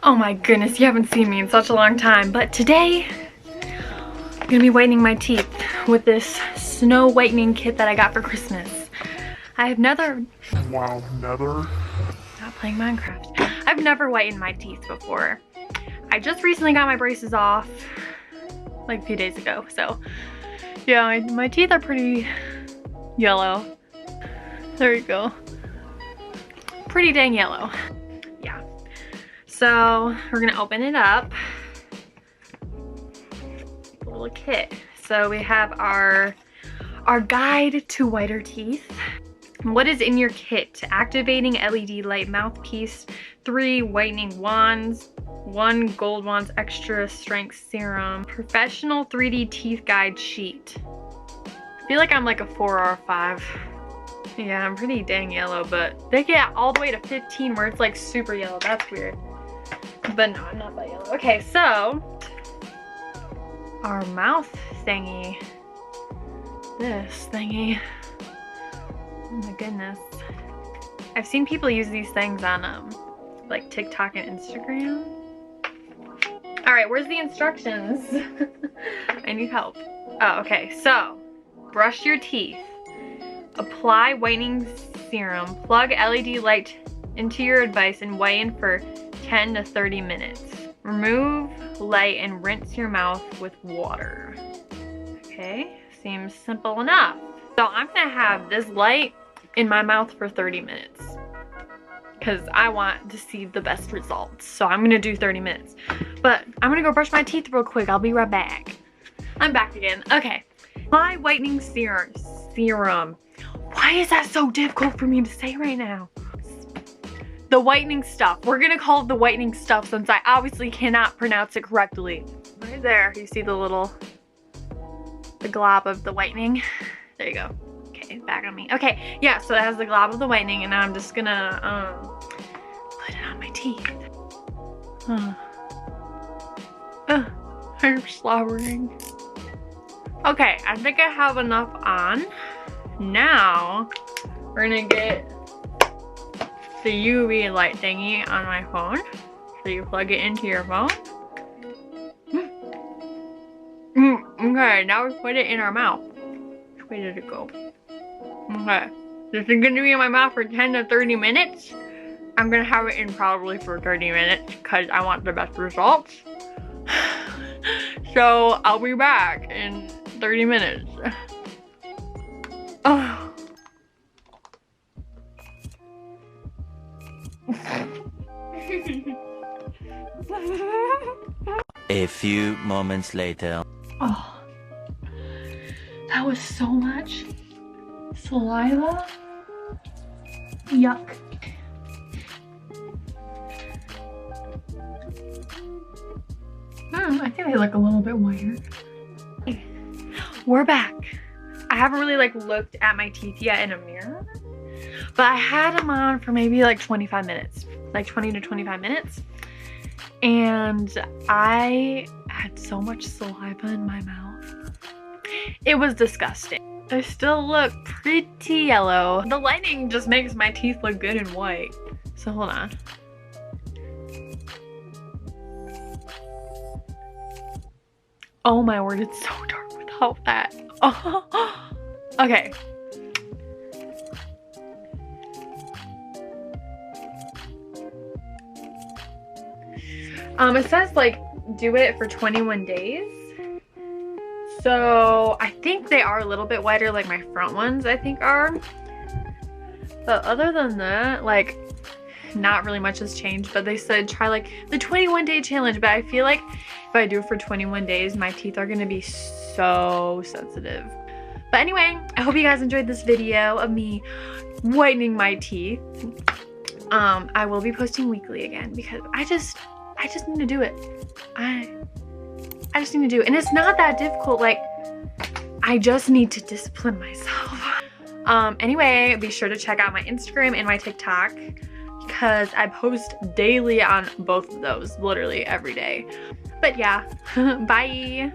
Oh my goodness, you haven't seen me in such a long time, but today I'm gonna be whitening my teeth with this snow whitening kit that I got for Christmas. I've never... Wow, never? Not playing Minecraft. I've never whitened my teeth before. I just recently got my braces off like a few days ago, so yeah, my teeth are pretty yellow. There you go. Pretty dang yellow. Yeah. So we're gonna open it up. A little kit. So we have our guide to whiter teeth. What is in your kit? Activating LED light mouthpiece, 3 whitening wands, 1 gold wands extra strength serum, professional 3D teeth guide sheet. I feel like I'm like a 4 or a 5. Yeah, I'm pretty dang yellow, but they get all the way to 15 where it's like super yellow. That's weird. But no, I'm not that yellow. Okay, so our mouth thingy. This thingy. Oh my goodness. I've seen people use these things on like TikTok and Instagram. All right, where's the instructions? I need help. Oh, okay, so brush your teeth. Apply whitening serum. Plug LED light into your device and whiten for 10 to 30 minutes. Remove light and rinse your mouth with water. Okay, seems simple enough. So I'm gonna have this light in my mouth for 30 minutes because I want to see the best results. So I'm gonna do 30 minutes. But I'm gonna go brush my teeth real quick. I'll be right back. I'm back again. Okay. My whitening serum. Why is that so difficult for me to say right now? The whitening stuff. We're gonna call it the whitening stuff since I obviously cannot pronounce it correctly. Right there, you see the glob of the whitening. There you go. Okay, back on me. Okay, yeah, so it has the glob of the whitening, and I'm just gonna put it on my teeth. I'm slobbering. Okay, I think I have enough on. Now, we're gonna get the UV light thingy on my phone. So you plug it into your phone. Okay, now we put it in our mouth. Which way did it go? Okay, this is gonna be in my mouth for 10 to 30 minutes. I'm gonna have it in probably for 30 minutes because I want the best results. So I'll be back in 30 minutes. Oh. A few moments later. Oh, that was so much saliva. Yuck. I think they look a little bit whiter. We're back. I haven't really like looked at my teeth yet in a mirror, but I had them on for maybe like 25 minutes, like 20 to 25 minutes. And I had so much saliva in my mouth. It was disgusting. They still look pretty yellow. The lighting just makes my teeth look good and white. So hold on. Oh my word, it's so dark without that. Oh. Okay. It says like do it for 21 days. So I think they are a little bit whiter, like my front ones I think are. But other than that, like not really much has changed. But they said try like the 21-day challenge. But I feel like if I do it for 21 days, my teeth are gonna be so sensitive. But anyway, I hope you guys enjoyed this video of me whitening my teeth. I will be posting weekly again because I just need to do it. I just need to do it. And it's not that difficult. Like, I just need to discipline myself. Anyway, be sure to check out my Instagram and my TikTok because I post daily on both of those, literally every day. But yeah, bye.